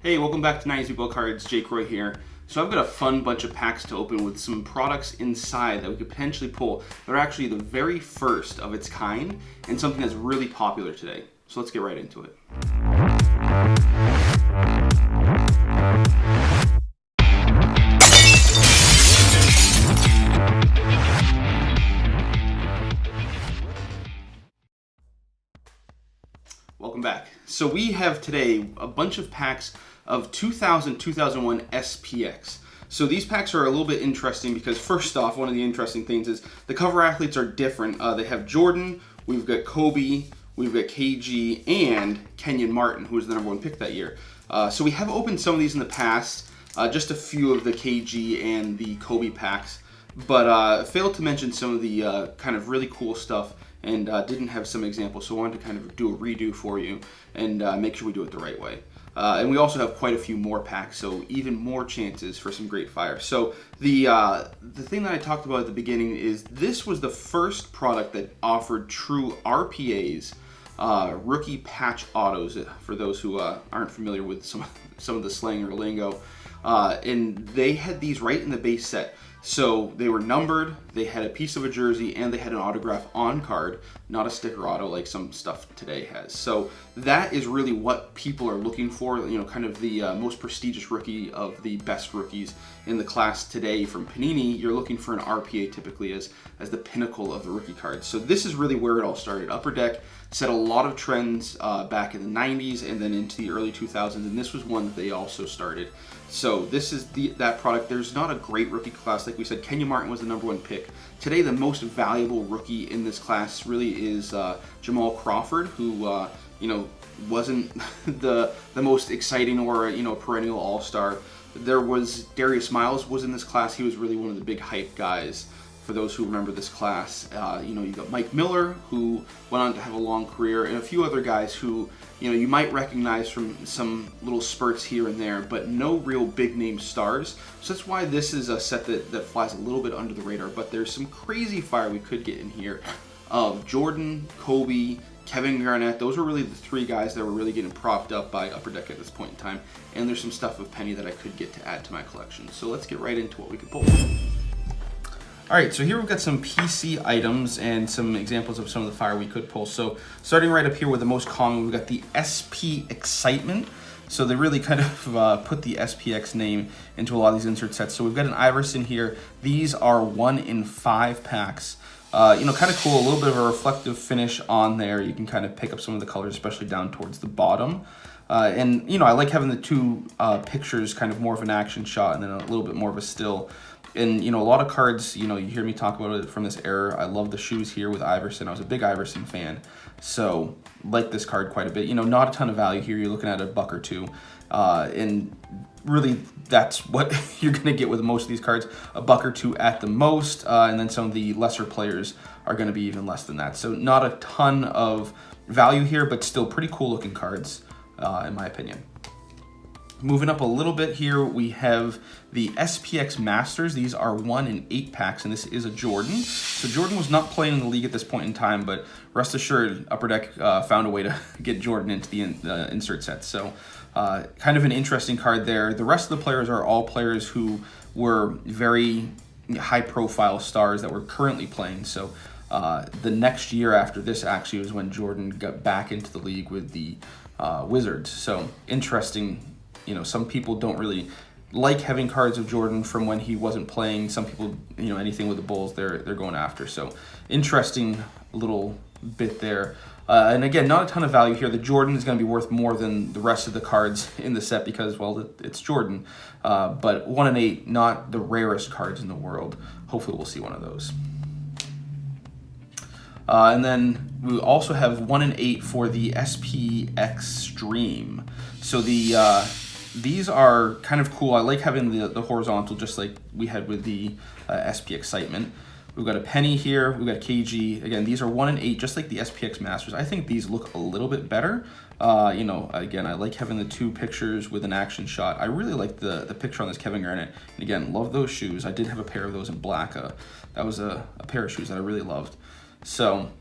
Hey, welcome back to 90s Bball Cards. Jake Roy here. So I've got a fun bunch of packs to open with some products inside that we could potentially pull that are actually the very first of its kind and something that's really popular today. So let's get right into it. Welcome back. So we have today a bunch of packs of 2000-2001 SPX. So these packs are a little bit interesting because first off, one of the interesting things is the cover athletes are different. They have Jordan, we've got Kobe, we've got KG, and Kenyon Martin, who was the #1 pick that year. So we have opened some of these in the past, just a few of the KG and the Kobe packs, but failed to mention some of the kind of really cool stuff and didn't have some examples, so I wanted to kind of do a redo for you and make sure we do it the right way. And we also have quite a few more packs, so even more chances for some great fire. So the thing that I talked about at the beginning is this was the first product that offered true RPAs, rookie patch autos, for those who aren't familiar with some of the slang or lingo. And they had these right in the base set. So they were numbered, they had a piece of a jersey, and they had an autograph on card, not a sticker auto like some stuff today has. So that is really what people are looking for, you know, kind of the most prestigious rookie of the best rookies in the class today from Panini. You're looking for an RPA typically as the pinnacle of the rookie cards. So this is really where it all started. Upper Deck set a lot of trends back in the 90s and then into the early 2000s, and this was one that they also started. So this is that product. There's not a great rookie class. Like we said, Kenyon Martin was the #1 pick. Today, the most valuable rookie in this class really is Jamaal Crawford, who wasn't the most exciting or perennial all-star. There was Darius Miles was in this class. He was really one of the big hype guys. For those who remember this class, you got Mike Miller, who went on to have a long career, and a few other guys who, you might recognize from some little spurts here and there, but no real big name stars. So that's why this is a set that flies a little bit under the radar, but there's some crazy fire we could get in here of Jordan, Kobe, Kevin Garnett. Those were really the three guys that were really getting propped up by Upper Deck at this point in time, and there's some stuff of Penny that I could get to add to my collection. So let's get right into what we could pull. All right, so here we've got some PC items and some examples of some of the fire we could pull. So starting right up here with the most common, we've got the SP Excitement. So they really kind of put the SPX name into a lot of these insert sets. So we've got an Iverson here. These are 1 in 5 packs. Kind of cool, a little bit of a reflective finish on there. You can kind of pick up some of the colors, especially down towards the bottom. And I like having the two pictures, kind of more of an action shot and then a little bit more of a still. And, a lot of cards, you hear me talk about it from this era. I love the shoes here with Iverson. I was a big Iverson fan, so like this card quite a bit. Not a ton of value here. You're looking at $1 or $2. And really, that's what you're going to get with most of these cards, $1 or $2 at the most. And then some of the lesser players are going to be even less than that. So not a ton of value here, but still pretty cool looking cards, in my opinion. Moving up a little bit here, we have the SPX Masters. These are 1 in 8 packs, and this is a Jordan. So Jordan was not playing in the league at this point in time, but rest assured, Upper Deck found a way to get Jordan into the insert set. So kind of an interesting card there. The rest of the players are all players who were very high-profile stars that were currently playing. So the next year after this actually was when Jordan got back into the league with the Wizards. So interesting. Some people don't really like having cards of Jordan from when he wasn't playing. Some people, anything with the Bulls, they're going after. So interesting little bit there. And again, not a ton of value here. The Jordan is going to be worth more than the rest of the cards in the set because, well, it's Jordan. But 1 in 8, not the rarest cards in the world. Hopefully we'll see one of those. And then we also have 1 in 8 for the SP Extreme. So these are kind of cool. I like having the horizontal, just like we had with the SP Excitement. We've got a Penny here. We've got KG. Again, these are 1 in 8, just like the SPX Masters. I think these look a little bit better. Again, I like having the two pictures with an action shot. I really like the picture on this Kevin Garnett. And again, love those shoes. I did have a pair of those in black. That was a pair of shoes that I really loved. So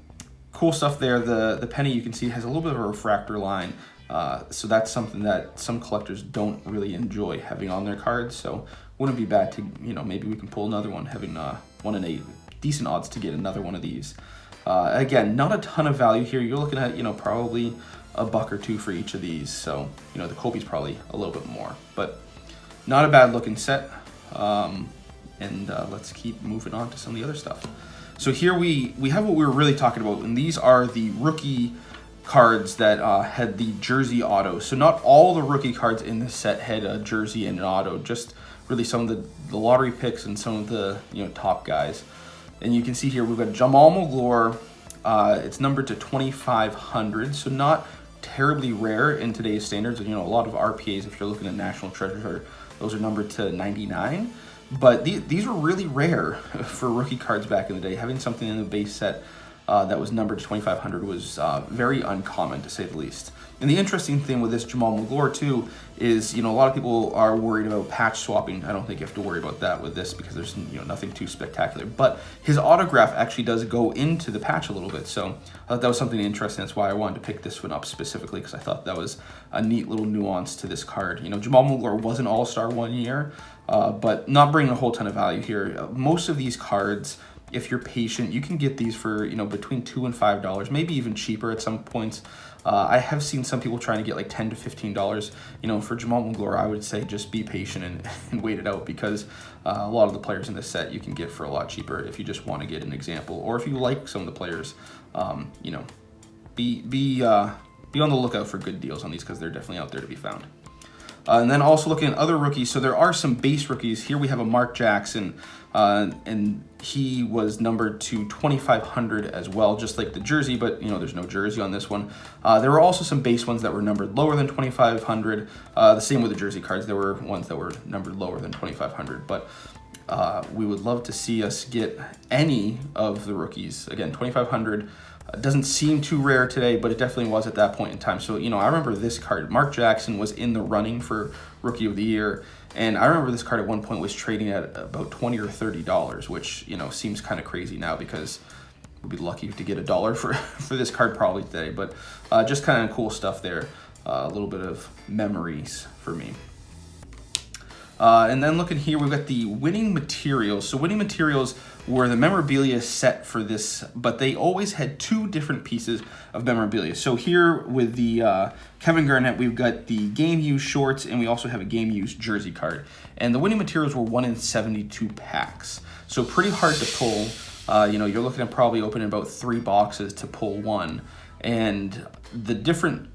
cool stuff there. The Penny, you can see, has a little bit of a refractor line. So that's something that some collectors don't really enjoy having on their cards. So wouldn't be bad to, maybe we can pull another one, having one in a decent odds to get another one of these. Again, not a ton of value here. You're looking at, probably $1 or $2 for each of these. So, the Kobe's probably a little bit more, but not a bad looking set. And let's keep moving on to some of the other stuff. So here we have what we were really talking about, and these are the rookie cards that had the jersey auto. So not all the rookie cards in this set had a jersey and an auto, just really some of the lottery picks and some of the top guys. And you can see here we've got Jamaal Magloire. It's numbered to 2,500, so not terribly rare in today's standards. A lot of RPAs, if you're looking at National Treasure, those are numbered to 99. But these were really rare for rookie cards back in the day. Having something in the base set that was numbered to 2,500 was very uncommon, to say the least. And the interesting thing with this Jamaal Magloire too is, a lot of people are worried about patch swapping. I don't think you have to worry about that with this because there's nothing too spectacular. But his autograph actually does go into the patch a little bit. So I thought that was something interesting. That's why I wanted to pick this one up specifically, because I thought that was a neat little nuance to this card. Jamaal Magloire was an all-star one year, but not bringing a whole ton of value here. Most of these cards, if you're patient, you can get these for between $2 and $5, maybe even cheaper at some points. I have seen some people trying to get like $10 to $15. For Jamaal Magloire, I would say just be patient and wait it out, because a lot of the players in this set you can get for a lot cheaper if you just want to get an example, or if you like some of the players. Be on the lookout for good deals on these, because they're definitely out there to be found. And then also looking at other rookies, so there are some base rookies. Here we have a Mark Jackson, and he was numbered to 2,500 as well, just like the jersey, but there's no jersey on this one. There were also some base ones that were numbered lower than 2,500. The same with the jersey cards. There were ones that were numbered lower than 2,500, but we would love to see us get any of the rookies. Again, 2,500. Doesn't seem too rare today, but it definitely was at that point in time. So, I remember this card. Mark Jackson was in the running for Rookie of the Year, and I remember this card at one point was trading at about $20 or $30, which, seems kind of crazy now, because we'd be lucky to get $1 for this card probably today. But just kind of cool stuff there. A little bit of memories for me. And then looking here, we've got the winning materials. So winning materials were the memorabilia set for this, but they always had two different pieces of memorabilia. So here with the Kevin Garnett, we've got the game used shorts, and we also have a game used jersey card. And the winning materials were 1 in 72 packs. So pretty hard to pull. You're looking at probably opening about 3 boxes to pull one. And the different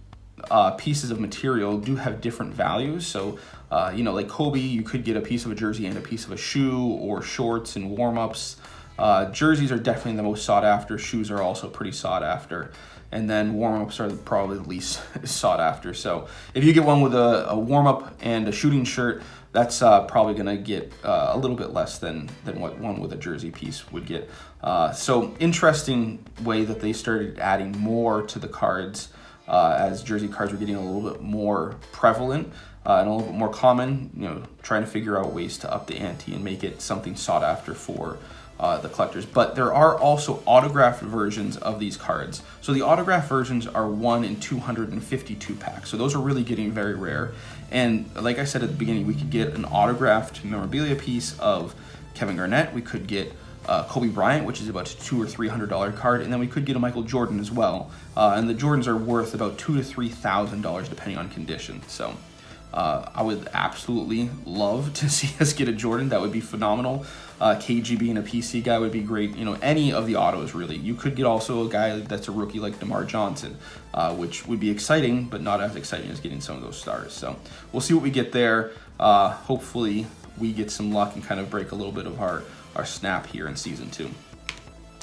pieces of material do have different values. So, like Kobe, you could get a piece of a jersey and a piece of a shoe, or shorts and warm-ups. Jerseys are definitely the most sought after. Shoes are also pretty sought after. And then warm-ups are probably the least sought after. So if you get one with a warm-up and a shooting shirt, that's probably going to get a little bit less than what one with a jersey piece would get. So interesting way that they started adding more to the cards as jersey cards were getting a little bit more prevalent and a little bit more common, trying to figure out ways to up the ante and make it something sought after for the collectors. But there are also autographed versions of these cards. So the autographed versions are 1 in 252 packs. So those are really getting very rare. And like I said at the beginning, we could get an autographed memorabilia piece of Kevin Garnett. We could get Kobe Bryant, which is about a $200 or $300 card, and then we could get a Michael Jordan as well. And the Jordans are worth about $2,000 to $3,000 depending on condition. So I would absolutely love to see us get a Jordan. That would be phenomenal. KG being a PC guy would be great. Any of the autos really. You could get also a guy that's a rookie like DeMar Johnson, which would be exciting, but not as exciting as getting some of those stars. So we'll see what we get there. Hopefully we get some luck and kind of break a little bit of our snap here in Season 2.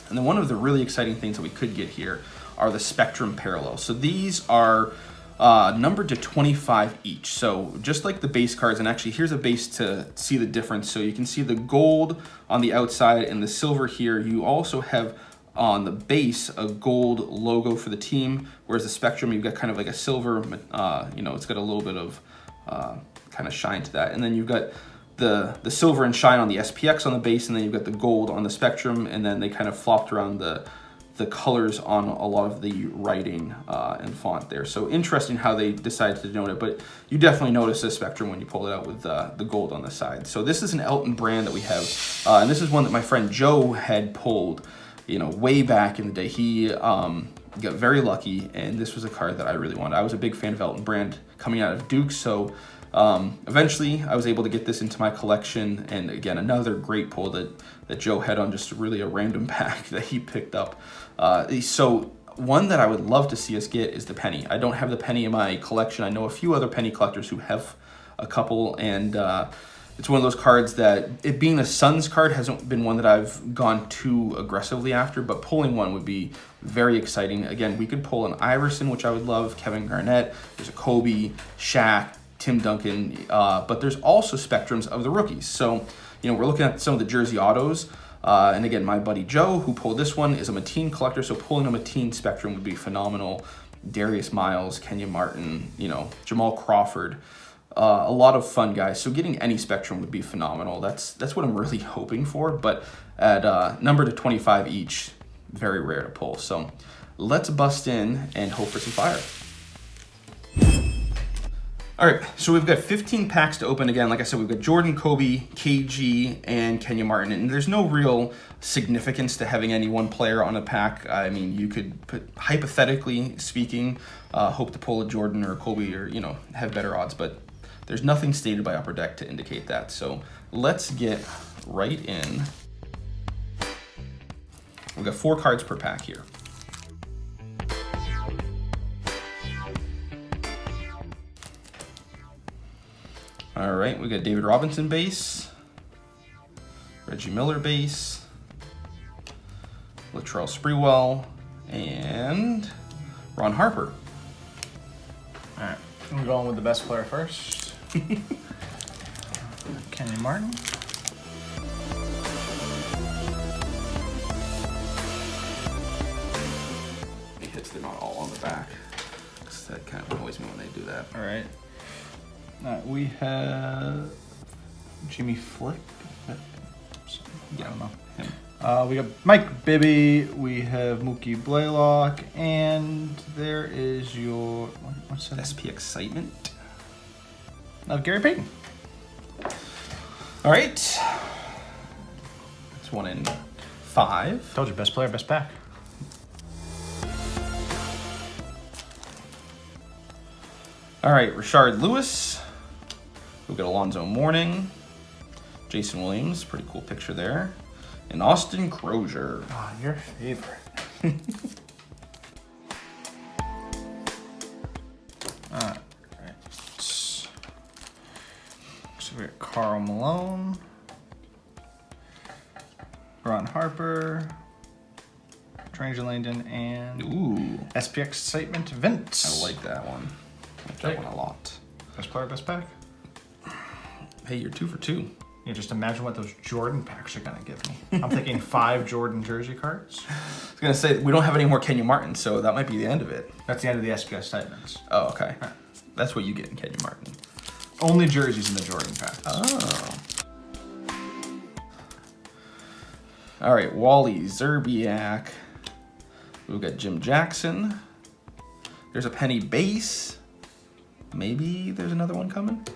And then one of the really exciting things that we could get here are the Spectrum Parallels. So these are numbered to 25 each. So just like the base cards, and actually here's a base to see the difference. So you can see the gold on the outside and the silver here. You also have on the base a gold logo for the team, whereas the Spectrum, you've got kind of like a silver, it's got a little bit of kind of shine to that. And then you've got the silver and shine on the SPX on the base, and then you've got the gold on the Spectrum, and then they kind of flopped around the the colors on a lot of the writing and font there. So interesting how they decided to denote it, but you definitely notice the spectrum when you pull it out with the gold on the side. So this is an Elton brand that we have, and this is one that my friend Joe had pulled, you know, way back in the day. He got very lucky, and this was a card that I really wanted. I was a big fan of Elton brand coming out of Duke, so eventually I was able to get this into my collection. And again, another great pull that Joe had on just really a random pack that he picked up. So one that I would love to see us get is the penny. I don't have the penny in my collection. I know a few other penny collectors who have a couple, and it's one of those cards that, it being a Suns card, hasn't been one that I've gone too aggressively after, but pulling one would be very exciting. Again, we could pull an Iverson, which I would love, Kevin Garnett, there's a Kobe, Shaq, Tim Duncan, but there's also spectrums of the rookies. So, you know, we're looking at some of the jersey autos, and again, my buddy Joe, who pulled this one, is a Mateen collector, so pulling a Mateen spectrum would be phenomenal. Darius Miles, Kenya Martin, you know, Jamal Crawford, a lot of fun guys. So getting any spectrum would be phenomenal. That's what I'm really hoping for, but at number to 25 each, very rare to pull. So let's bust in and hope for some fire. All right, so we've got 15 packs to open. Again, like I said, we've got Jordan, Kobe, KG, and Kenya Martin. And there's no real significance to having any one player on a pack. I mean, you could put, hypothetically speaking, hope to pull a Jordan or a Kobe, or, you know, have better odds, but there's nothing stated by Upper Deck to indicate that. So let's get right in. We've got 4 cards per pack here. All right, we got David Robinson base, Reggie Miller base, Latrell Sprewell, and Ron Harper. All right, I'm going with the best player first. Kenya Martin. The hits, they're not all on the back. That kind of annoys me when they do that. All right. We have Jimmy Flick. Yeah, I don't know. him. We got Mike Bibby. We have Mookie Blaylock, and there is your what's that? SP Excitement. Gary Payton. All right. That's 1 in 5. Told you, best player, best pack. All right, Rashard Lewis. We've got Alonzo Mourning, Jason Williams, pretty cool picture there, and Austin Crozier. Oh, your favorite. All right. So we got Karl Malone, Ron Harper, Ranger Langdon, and Ooh, SPX Excitement Vince. I like that one. I like that one a lot. Best player, best pack. Hey, you're 2 for 2. Yeah, just imagine what those Jordan packs are gonna give me. I'm thinking 5 Jordan jersey cards. I was gonna say we don't have any more Kenya Martin, so that might be the end of it. That's the end of the SPS statements. Oh, okay. That's what you get in Kenya Martin. Only jerseys in the Jordan packs. Oh. All right, Wally Zerbiak. We've got Jim Jackson. There's a penny base. Maybe there's another one coming.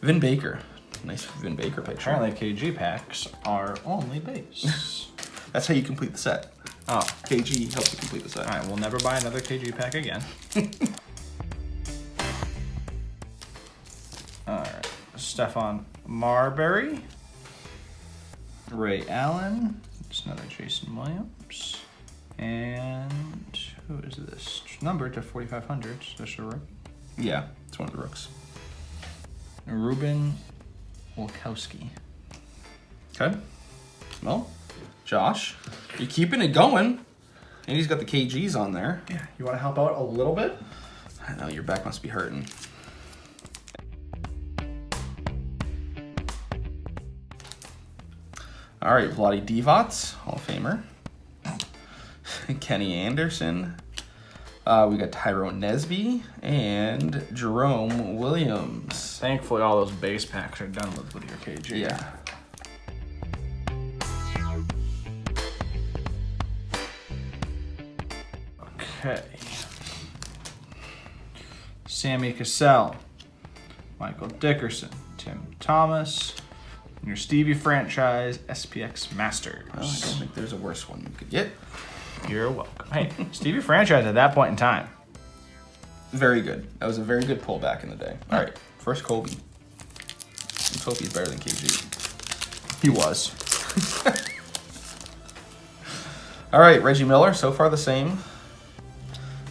Vin Baker. Nice Vin Baker picture. Apparently KG packs are only base. That's how you complete the set. Oh. KG helps you complete the set. Alright, we'll never buy another KG pack again. Alright. Stefan Marbury. Ray Allen. It's another Jason Williams. And who is this? Numbered to 4,500. So that's a rook. Yeah, it's one of the rooks. Ruben Wolkowski. Okay. Well, Josh, you're keeping it going. And he's got the KGs on there. Yeah, you want to help out a little bit? I know, your back must be hurting. All right, Vlade Divac, Hall of Famer. Kenny Anderson. We got Tyrone Nesby and Jerome Williams. Thankfully, all those base packs are done with your KG. Yeah. Okay. Sammy Cassell, Michael Dickerson, Tim Thomas, and your Stevie Franchise SPX Masters. Well, I don't think there's a worse one you could get. You're welcome. Hey, Stevie Franchise at that point in time. Very good. That was a very good pull back in the day. All right, first Kobe. Let's hope he's better than KG. He was. All right, Reggie Miller, so far the same.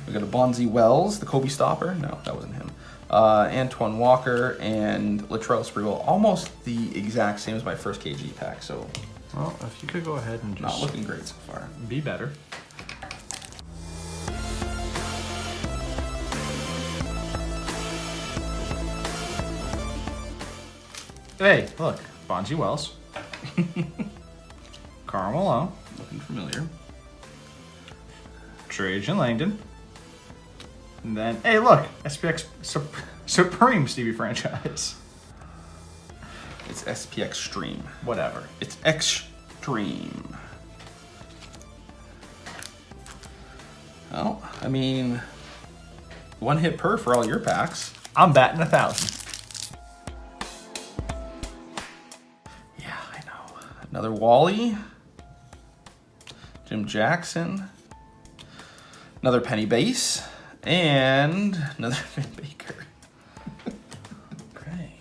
We got a Bonzi Wells, the Kobe stopper. No, that wasn't him. Antoine Walker and Latrell Sprewell, almost the exact same as my first KG pack. So, well, if you could go ahead and just not looking great so far. Be better. Hey, look, Bonzi Wells, Karl Malone, Looking familiar. Trajan Langdon, and then, hey, look, SPX Supreme Stevie Franchise. It's SP Extreme. Whatever. It's Extreme. Well, I mean, one hit per for all your packs. I'm batting 1,000. Yeah, I know. Another Wally. Jim Jackson. Another Penny Base. And another Vin Baker. Okay.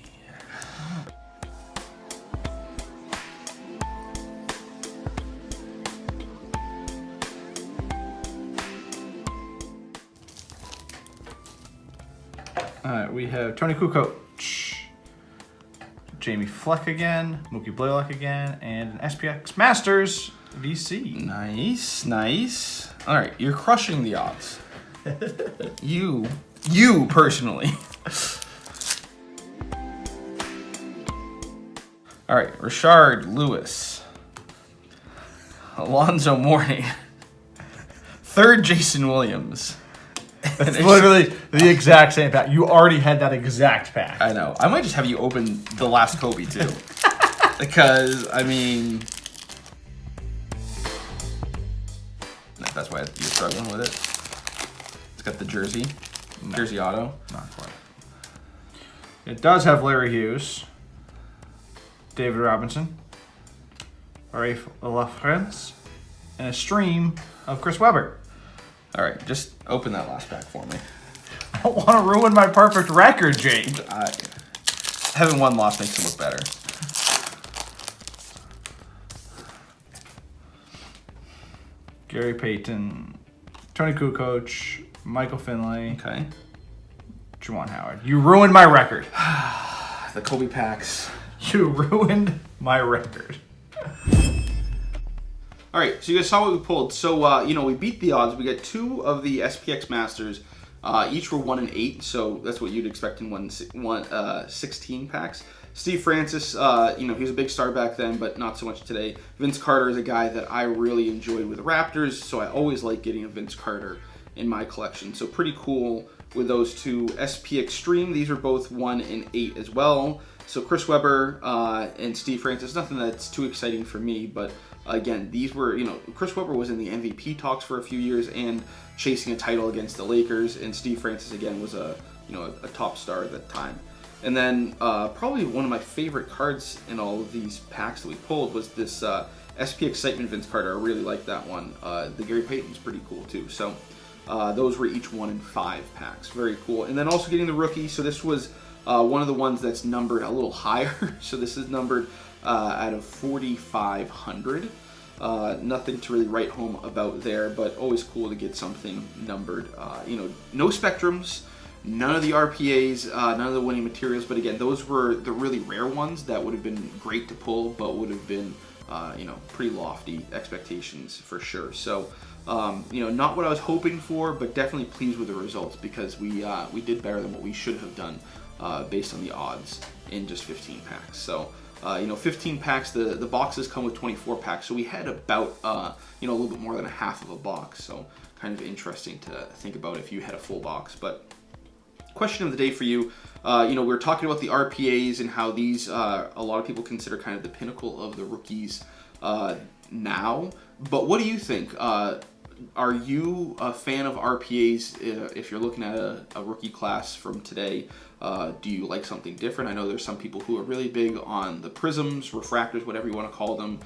All right, we have Tony Kukoc, Jamie Fleck again, Mookie Blaylock again, and an SPX Masters VC. Nice, nice. All right, you're crushing the odds. You personally. All right, Rashard Lewis, Alonzo Mourning, third Jason Williams. It's literally the exact same pack. You already had that exact pack. I know. I might just have you open the last Kobe too, because I mean, that's why you're struggling with it. It's got the jersey, jersey auto. Not quite. It does have Larry Hughes, David Robinson, Rafe LaFrance, and a stream of Chris Webber. All right, just open that last pack for me. I don't want to ruin my perfect record, Jake. Having one loss makes it look better. Gary Payton, Tony Kukoc, Michael Finley, Okay. Juwan Howard. You ruined my record. The Kobe packs. You ruined my record. All right, so you guys saw what we pulled. So, we beat the odds. We got two of the SPX Masters. Each were 1 and 8, so that's what you'd expect in 16 packs. Steve Francis, he was a big star back then, but not so much today. Vince Carter is a guy that I really enjoyed with the Raptors, so I always like getting a Vince Carter in my collection. So pretty cool with those two. SP Extreme, these are both 1 and 8 as well. So Chris Webber and Steve Francis, nothing that's too exciting for me, but again, these were, Chris Webber was in the MVP talks for a few years and chasing a title against the Lakers, and Steve Francis again was a top star at that time. And then probably one of my favorite cards in all of these packs that we pulled was this SP Excitement Vince Carter. I really like that one. The Gary Payton's pretty cool too. So those were each 1 and 5 packs. Very cool. And then also getting the rookie. So this was one of the ones that's numbered a little higher. So this is numbered out of 4,500. Nothing to really write home about there, but always cool to get something numbered. No Spectrums, none of the RPAs, none of the winning materials, but again, those were the really rare ones that would have been great to pull, but would have been, pretty lofty expectations for sure. So, not what I was hoping for, but definitely pleased with the results because we did better than what we should have done based on the odds in just 15 packs. So, 15 packs, the boxes come with 24 packs, so we had about, a little bit more than a half of a box, so kind of interesting to think about if you had a full box. But question of the day for you, we were talking about the RPAs and how these, a lot of people consider kind of the pinnacle of the rookies now, but what do you think? are you a fan of RPAs if you're looking at a rookie class from today? Do you like something different? I know there's some people who are really big on the prisms, refractors, whatever you want to call them,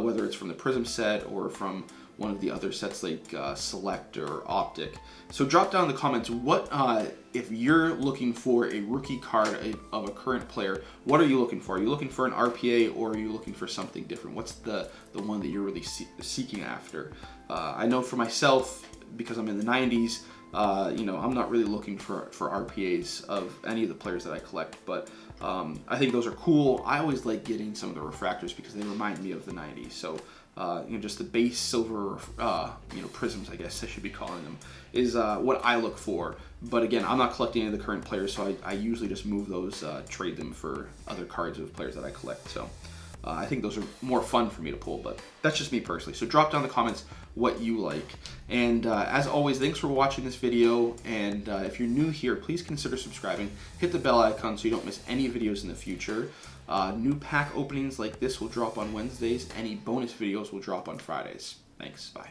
whether it's from the prism set or from one of the other sets like Select or Optic. So drop down in the comments what if you're looking for a rookie card of a current player, what are you looking for? Are you looking for an RPA or are you looking for something different? What's the one that you're really seeking after? I know for myself, because I'm in the 90s, I'm not really looking for RPAs of any of the players that I collect, but I think those are cool. I always like getting some of the refractors because they remind me of the 90s. So just the base silver, prisms, I guess I should be calling them, is what I look for. But again, I'm not collecting any of the current players, so I usually just move those, trade them for other cards of players that I collect. So I think those are more fun for me to pull, but that's just me personally. So drop down in the comments what you like. And as always, thanks for watching this video. And if you're new here, please consider subscribing. Hit the bell icon so you don't miss any videos in the future. New pack openings like this will drop on Wednesdays. Any bonus videos will drop on Fridays. Thanks. Bye.